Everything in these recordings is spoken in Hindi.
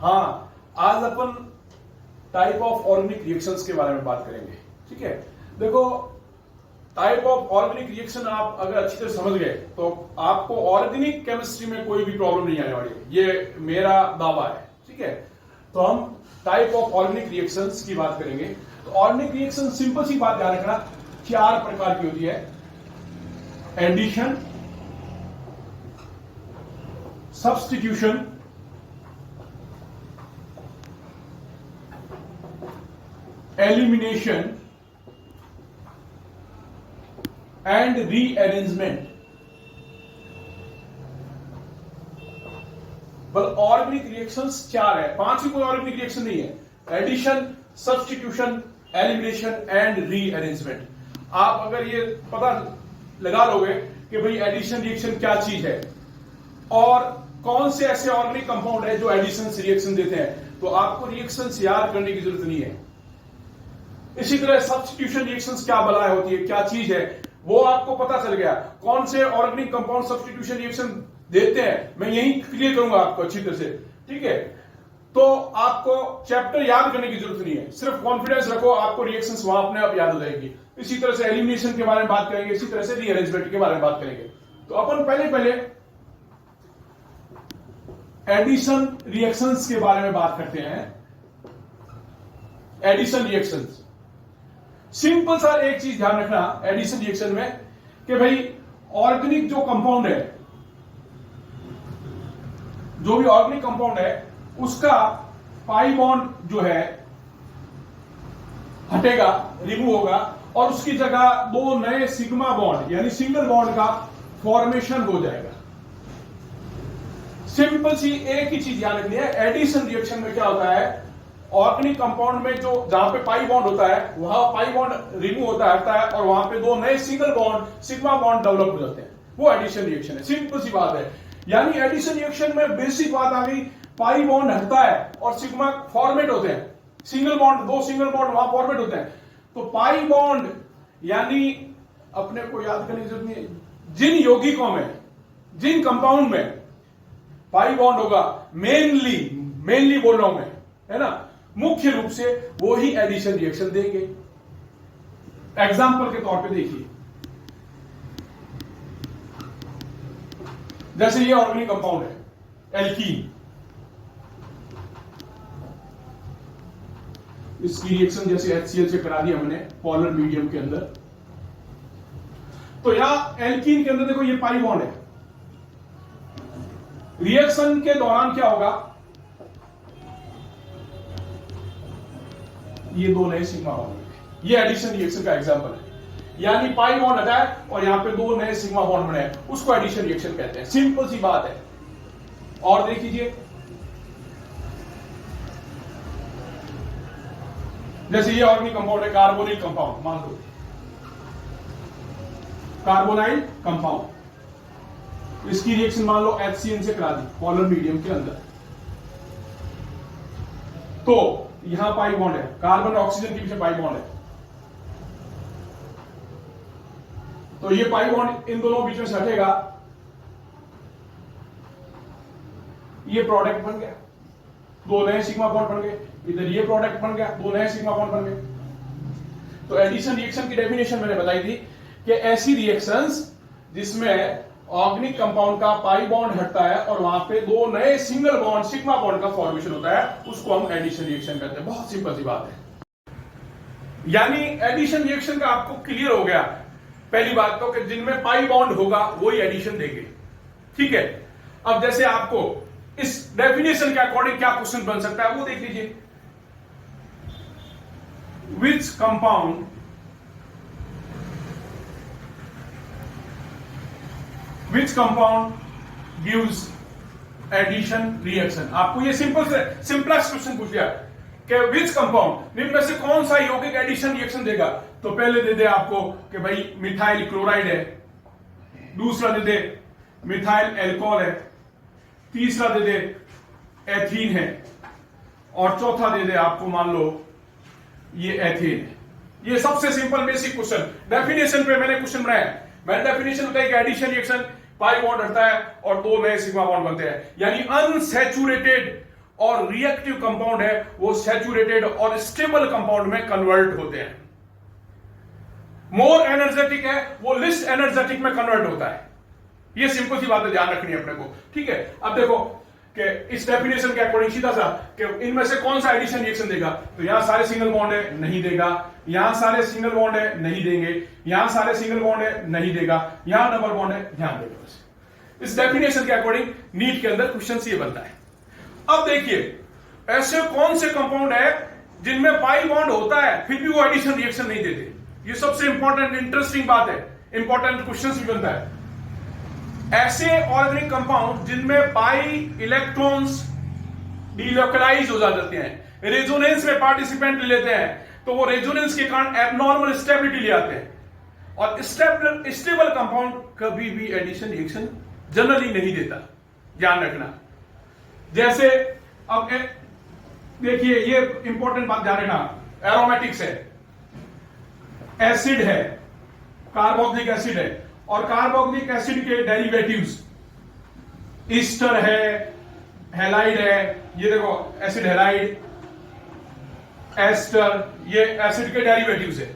हाँ, आज अपन टाइप ऑफ ऑर्गेनिक रिएक्शंस के बारे में बात करेंगे। ठीक है, देखो टाइप ऑफ ऑर्गेनिक रिएक्शन आप अगर अच्छी तरह समझ गए तो आपको ऑर्गेनिक केमिस्ट्री में कोई भी प्रॉब्लम नहीं आने वाली है, ये मेरा दावा है। ठीक है, तो हम टाइप ऑफ ऑर्गेनिक रिएक्शंस की बात करेंगे। तो ऑर्गेनिक रिएक्शन सिंपल सी बात ध्यान रखना, 4 प्रकार की होती है। Addition, substitution, elimination and rearrangement. बल ऑर्गेनिक रिएक्शंस 4 है, 5 ही कोई ऑर्गेनिक रिएक्शन नहीं है। Addition, substitution, elimination and rearrangement. आप अगर ये पता लगा लोगे कि भाई एडिशन रिएक्शन क्या चीज है और कौन से ऐसे ऑर्गेनिक कंपाउंड है जो एडिशन से रिएक्शन देते हैं, तो आपको रिएक्शंस याद करने की जरूरत नहीं है। इसी तरह सब्स्टिट्यूशन रिएक्शंस क्या बलाएं होती है, क्या चीज है, वो आपको पता चल गया। कौन से ऑर्गेनिक कंपाउंड सब्स्टिट्यूशन रिएक्शन देते हैं, मैं यही क्लियर करूंगा आपको अच्छी तरह से। ठीक है, तो आपको चैप्टर याद करने की जरूरत नहीं है, सिर्फ कॉन्फिडेंस रखो, आपको रिएक्शंस वहां अपने आप याद हो जाएगी। इसी तरह से एलिमिनेशन के बारे में बात करेंगे, इसी तरह से रीअरेंजमेंट के बारे में बात करेंगे। तो अपन पहले एडिशन रिएक्शंस के बारे में बात करते हैं। एडिशन रिएक्शंस सिंपल सा एक चीज ध्यान रखना एडिशन रिएक्शन में कि भाई ऑर्गेनिक जो कंपाउंड है, जो भी ऑर्गेनिक कंपाउंड है उसका पाई बॉन्ड जो है हटेगा, रिमूव होगा और उसकी जगह 2 नए सिग्मा बॉन्ड यानी सिंगल बॉन्ड का फॉर्मेशन हो जाएगा। सिंपल सी एक ही चीज ध्यान रखनी है, एडिशन रिएक्शन में क्या होता है, ऑर्गेनिक कंपाउंड में जो जहां पे पाई बॉन्ड होता है वहां पाई बॉन्ड रिमूव होता है और वहां पे 2 नए single bond sigma bond develop हो जाते हैं, वो एडिशन रिएक्शन है। सिंपल सी बात है, यानी एडिशन रिएक्शन में बेसिक बात आ गई, पाई बॉन्ड हटता है और सिग्मा फॉर्मेट होते हैं, सिंगल बॉन्ड 2 सिंगल बॉन्ड वहां फॉर्मेट होते हैं। तो पाई बॉन्ड यानी अपने को याद करने की जरूरत नहीं है, जिन यौगिकों में, जिन कंपाउंड में पाई बॉन्ड होगा, मेनली बोल रहा हूं मैं, है ना, मुख्य रूप से वो ही एडिशन रिएक्शन देंगे। एग्जाम्पल के तौर पे देखिए, जैसे ये ऑर्गेनिक कंपाउंड है एल्कीन, इसकी रिएक्शन जैसे HCl से करा दी हमने पोलर मीडियम के अंदर। तो यहां एल्कीन के अंदर देखो ये पाई बॉन्ड है, रिएक्शन के दौरान क्या होगा, ये 2 नए सिग्मा बॉन्ड, ये एडिशन रिएक्शन का एग्जांपल है। यानी पाई बॉन्ड हटा है और यहां पे 2 नए सिग्मा बॉन्ड बने हैं, उसको एडिशन रिएक्शन कहते हैं। सिंपल सी बात है। और देख लीजिए, जैसे ये ऑर्गेनिक कंपाउंड है कार्बोनिल कंपाउंड, मान लो कार्बोनाइल कंपाउंड, इसकी रिएक्शन मान लो HCl से करा दी पोलर मीडियम के अंदर। तो यहां पाई बॉन्ड है, कार्बन ऑक्सीजन के पीछे पाई बॉन्ड है, तो ये पाई बॉन्ड इन दोनों बीच में से हटेगा, ये प्रोडक्ट बन गया, 2 नए सिग्मा बॉन्ड बन गए, इधर ये प्रोडक्ट बन गया, 2 नए सिग्मा बॉन्ड बन गए। तो एडिशन रिएक्शन की डेफिनेशन मैंने बताई थी कि ऐसी रिएक्शंस जिसमें ऑर्गेनिक कंपाउंड का पाई बॉन्ड हटता है और वहां पे 2 नए सिंगल बॉन्ड सिग्मा बॉन्ड का फॉर्मेशन होता है, उसको हम एडिशन रिएक्शन कहते हैं। बहुत सिंपल सी बात है। यानी एडिशन रिएक्शन का आपको क्लियर हो गया पहली बात तो कि जिनमें पाई बॉन्ड होगा वही एडिशन देंगे। ठीक है, अब जैसे आपको इस डेफिनेशन के अकॉर्डिंग क्या क्वेश्चन बन सकता है वो देख लीजिए। Which compound Which compound gives addition reaction? आपको ये सिंपलेस्ट क्वेश्चन पूछ लिया कि विच कंपाउंड, निम्न में से कौन सा यौगिक एडिशन रिएक्शन देगा। तो पहले दे दे आपको कि भाई मिथाइल क्लोराइड है, दूसरा दे दे मिथाइल एल्कोहल है, तीसरा दे दे एथीन है और चौथा दे दे आपको मान लो ये एथेन है। ये सबसे सिंपल बेसिक क्वेश्चन, डेफिनेशन पे मैंने क्वेश्चन बनाया। मैंने डेफिनेशन बताई कि एडिशन रिएक्शन पाई बॉन्ड हटता है और 2 नए सिग्मा बॉन्ड बनते हैं, यानी अनसैचुरेटेड और रिएक्टिव कंपाउंड है वो सैचुरेटेड और स्टेबल कंपाउंड में कन्वर्ट होते हैं। मोर एनर्जेटिक है वो लिस्ट एनर्जेटिक में कन्वर्ट होता है। ये सिंपल सी बात है, ध्यान रखनी है अपने को, ठीक है। अब देखो कि इस डेफिनेशन के अकॉर्डिंग सीधा सा कि इनमें से कौन सा एडिशन रिएक्शन देगा, तो यहां सारे सिंगल बॉन्ड है नहीं देगा, यहां सारे सिंगल बॉन्ड है नहीं देंगे, यहां सारे सिंगल बॉन्ड है नहीं देगा, यहां डबल बॉन्ड है ध्यान देगा। बस इस डेफिनेशन के अकॉर्डिंग नीट के अंदर क्वेश्चन ये बनता है। अब देखिए ऐसे कौन से कंपाउंड है जिनमें पाई बॉन्ड होता है फिर भी वो एडिशन रिएक्शन नहीं देते। ये सबसे इंपॉर्टेंट इंटरेस्टिंग बात है, इंपॉर्टेंट क्वेश्चन भी बनता है। ऐसे ऑर्गेनिक कंपाउंड जिनमें पाई इलेक्ट्रॉन्स डिलोकलाइज हो जाते हैं, रेजोनेंस में पार्टिसिपेंट लेते हैं, तो वो रेजोनेंस के कारण एबनॉर्मल स्टेबिलिटी ले आते हैं। और स्टेबल कंपाउंड कभी भी एडिशन रिएक्शन जनरली नहीं देता, ध्यान रखना। जैसे अब देखिए ये इंपॉर्टेंट बात ध्यान रखना, एरोमेटिक्स है, एसिड है, कार्बोक्सिलिक एसिड है, और कार्बोक्सिलिक एसिड के डेरिवेटिव्स ईस्टर है, हैलाइड है, ये देखो एसिड हैलाइड, एस्टर, ये एसिड के डेरिवेटिव्स है।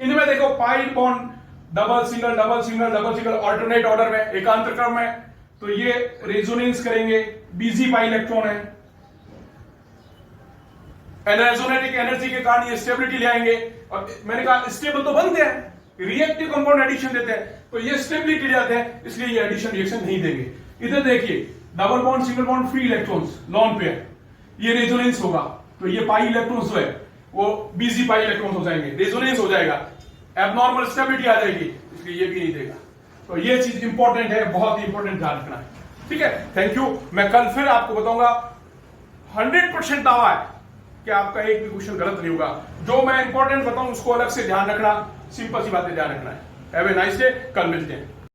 इनमें देखो pi bond double single double single double single alternate order में, एकांतर क्रम में, तो ये रेजोनेंस करेंगे, बीजी पाई इलेक्ट्रॉन है, रेजोनेटिक एनर्जी के कारण ये स्टेबिलिटी ले आएंगे। और मैंने कहा स्टेबल तो बनते हैं, रिएक्टिव कंपाउंड एडिशन देते हैं, तो ये स्टेबिलिटी ले आते हैं, इसलिए ये एडिशन रिएक्शन नहीं देंगे। इधर देखिए double bond single bond free electrons lone pair, ये रेजोनेंस होगा, तो ये पाई इलेक्ट्रॉन्स जो है वो बीजी पाई इलेक्ट्रॉन्स हो जाएंगे, रेजोनेंस हो जाएगा, एबनॉर्मल स्टेबिलिटी आ जाएगी, इसलिए ये भी नहीं देगा। तो ये चीज इंपॉर्टेंट है, बहुत ही इंपॉर्टेंट ध्यान रखना है, ठीक है। Thank you. मैं कल फिर आपको बताऊंगा, 100% दावा है कि आपका एक भी क्वेश्चन गलत नहीं होगा। जो मैं इंपॉर्टेंट बताऊं उसको अलग से ध्यान रखना, सिंपल सी बातें ध्यान रखना है। हैव ए नाइस डे, कल मिलते हैं।